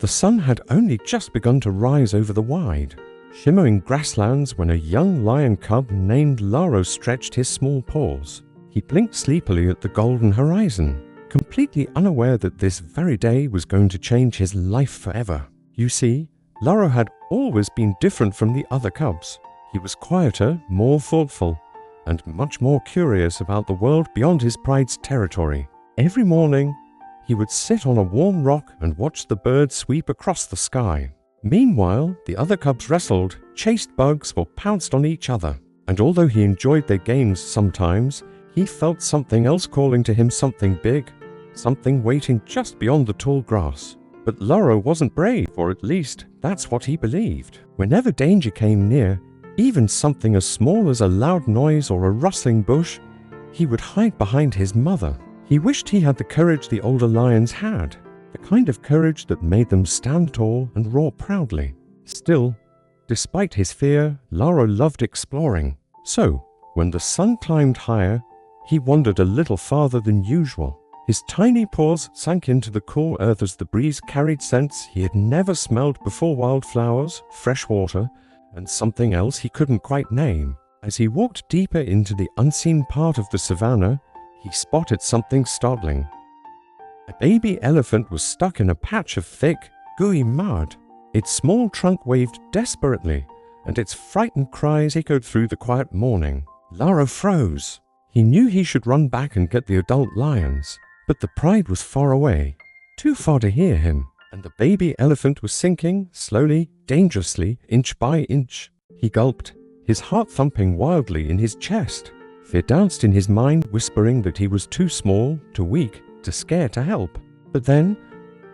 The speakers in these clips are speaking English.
The sun had only just begun to rise over the wide, shimmering grasslands when a young lion cub named Laro stretched his small paws. He blinked sleepily at the golden horizon, completely unaware that this very day was going to change his life forever. You see, Laro had always been different from the other cubs. He was quieter, more thoughtful, and much more curious about the world beyond his pride's territory. Every morning, he would sit on a warm rock and watch the birds sweep across the sky. Meanwhile, the other cubs wrestled, chased bugs, or pounced on each other. And although he enjoyed their games sometimes, he felt something else calling to him, something big, something waiting just beyond the tall grass. But Laro wasn't brave, or at least that's what he believed. Whenever danger came near, even something as small as a loud noise or a rustling bush, he would hide behind his mother. He wished he had the courage the older lions had, the kind of courage that made them stand tall and roar proudly. Still, despite his fear, Laro loved exploring. So, when the sun climbed higher, he wandered a little farther than usual. His tiny paws sank into the cool earth as the breeze carried scents he had never smelled before: wildflowers, fresh water, and something else he couldn't quite name. As he walked deeper into the unseen part of the savannah, he spotted something startling. A baby elephant was stuck in a patch of thick, gooey mud. Its small trunk waved desperately, and its frightened cries echoed through the quiet morning. Laro froze. He knew he should run back and get the adult lions, but the pride was far away, too far to hear him, and the baby elephant was sinking, slowly, dangerously, inch by inch. He gulped, his heart thumping wildly in his chest. Fear danced in his mind, whispering that he was too small, too weak, too scared to help. But then,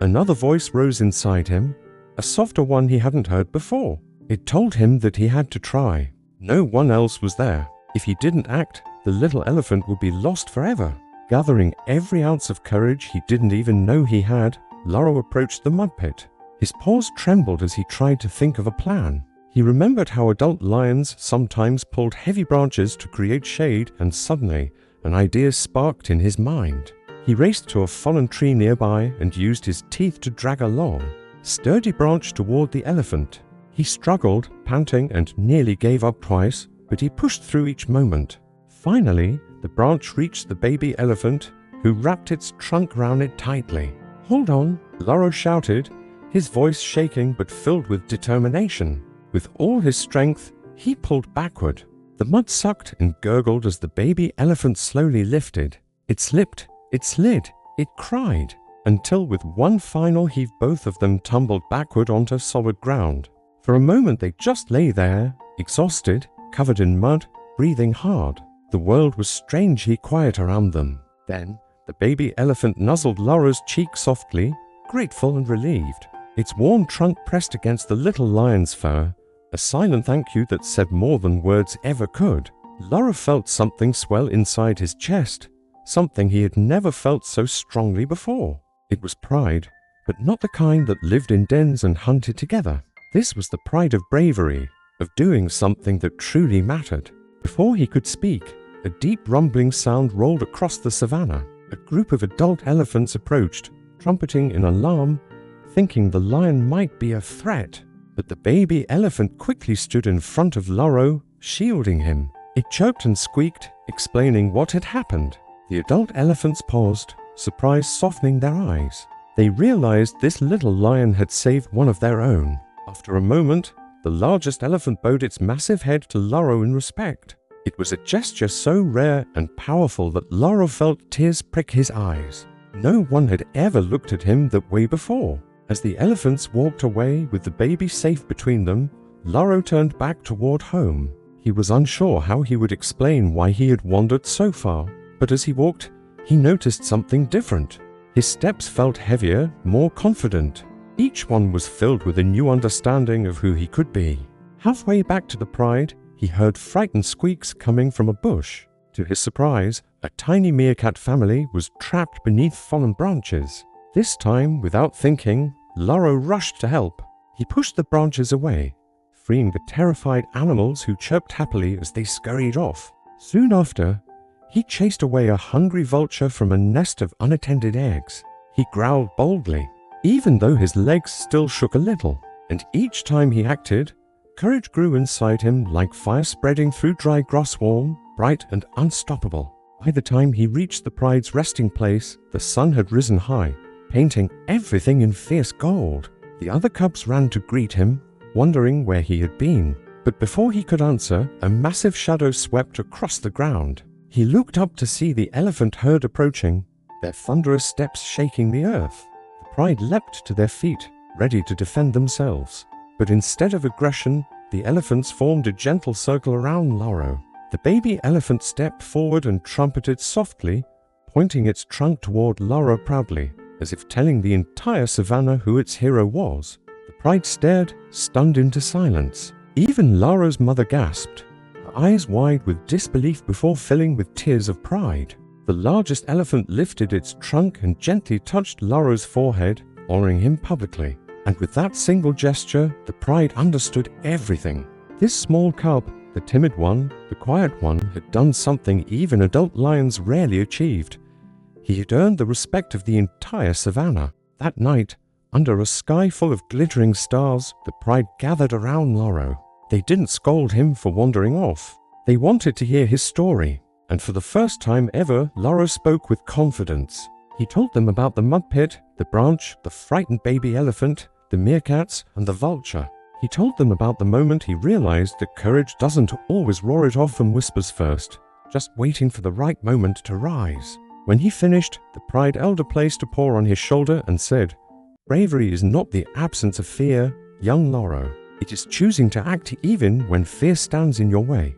another voice rose inside him, a softer one he hadn't heard before. It told him that he had to try. No one else was there. If he didn't act, the little elephant would be lost forever. Gathering every ounce of courage he didn't even know he had, Laro approached the mud pit. His paws trembled as he tried to think of a plan. He remembered how adult lions sometimes pulled heavy branches to create shade, and suddenly, an idea sparked in his mind. He raced to a fallen tree nearby and used his teeth to drag a long, sturdy branch toward the elephant. He struggled, panting, and nearly gave up twice, but he pushed through each moment. Finally, the branch reached the baby elephant, who wrapped its trunk round it tightly. "Hold on," Laro shouted, his voice shaking but filled with determination. With all his strength, he pulled backward. The mud sucked and gurgled as the baby elephant slowly lifted. It slipped, it slid, it cried, until with one final heave both of them tumbled backward onto solid ground. For a moment they just lay there, exhausted, covered in mud, breathing hard. The world was strangely quiet around them. Then, the baby elephant nuzzled Laro's cheek softly, grateful and relieved. Its warm trunk pressed against the little lion's fur, a silent thank you that said more than words ever could. Laro felt something swell inside his chest, something he had never felt so strongly before. It was pride, but not the kind that lived in dens and hunted together. This was the pride of bravery, of doing something that truly mattered. Before he could speak, a deep rumbling sound rolled across the savannah. A group of adult elephants approached, trumpeting in alarm, thinking the lion might be a threat. But the baby elephant quickly stood in front of Laro, shielding him. It choked and squeaked, explaining what had happened. The adult elephants paused, surprise softening their eyes. They realized this little lion had saved one of their own. After a moment, the largest elephant bowed its massive head to Laro in respect. It was a gesture so rare and powerful that Laro felt tears prick his eyes. No one had ever looked at him that way before. As the elephants walked away with the baby safe between them, Laro turned back toward home. He was unsure how he would explain why he had wandered so far, but as he walked, he noticed something different. His steps felt heavier, more confident. Each one was filled with a new understanding of who he could be. Halfway back to the pride, he heard frightened squeaks coming from a bush. To his surprise, a tiny meerkat family was trapped beneath fallen branches. This time, without thinking, Laro rushed to help. He pushed the branches away, freeing the terrified animals who chirped happily as they scurried off. Soon after, he chased away a hungry vulture from a nest of unattended eggs. He growled boldly, even though his legs still shook a little. And each time he acted, courage grew inside him like fire spreading through dry grass, warm, bright, and unstoppable. By the time he reached the pride's resting place, the sun had risen high, painting everything in fierce gold. The other cubs ran to greet him, wondering where he had been. But before he could answer, a massive shadow swept across the ground. He looked up to see the elephant herd approaching, their thunderous steps shaking the earth. The pride leapt to their feet, ready to defend themselves. But instead of aggression, the elephants formed a gentle circle around Laro. The baby elephant stepped forward and trumpeted softly, pointing its trunk toward Laro proudly, as if telling the entire savannah who its hero was. The pride stared, stunned into silence. Even Laro's mother gasped, her eyes wide with disbelief before filling with tears of pride. The largest elephant lifted its trunk and gently touched Laro's forehead, honoring him publicly. And with that single gesture, the pride understood everything. This small cub, the timid one, the quiet one, had done something even adult lions rarely achieved. He had earned the respect of the entire savannah. That night, under a sky full of glittering stars, the pride gathered around Laro. They didn't scold him for wandering off. They wanted to hear his story. And for the first time ever, Laro spoke with confidence. He told them about the mud pit, the branch, the frightened baby elephant, the meerkats, and the vulture. He told them about the moment he realized that courage doesn't always roar it off from whispers first, just waiting for the right moment to rise. When he finished, the pride elder placed a paw on his shoulder and said, "Bravery is not the absence of fear, young Laro. It is choosing to act even when fear stands in your way."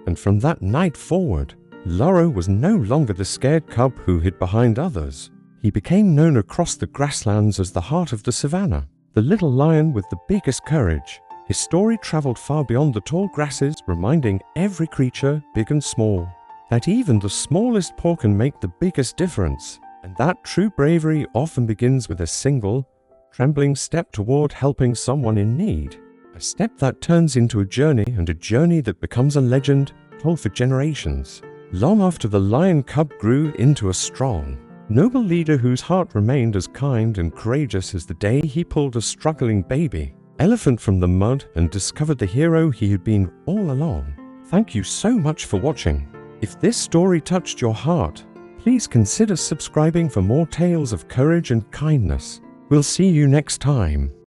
And from that night forward, Laro was no longer the scared cub who hid behind others. He became known across the grasslands as the heart of the savannah, the little lion with the biggest courage. His story traveled far beyond the tall grasses, reminding every creature, big and small, that even the smallest paw can make the biggest difference, and that true bravery often begins with a single, trembling step toward helping someone in need. A step that turns into a journey, and a journey that becomes a legend told for generations. Long after the lion cub grew into a strong, noble leader whose heart remained as kind and courageous as the day he pulled a struggling baby elephant from the mud and discovered the hero he had been all along. Thank you so much for watching. If this story touched your heart, please consider subscribing for more tales of courage and kindness. We'll see you next time.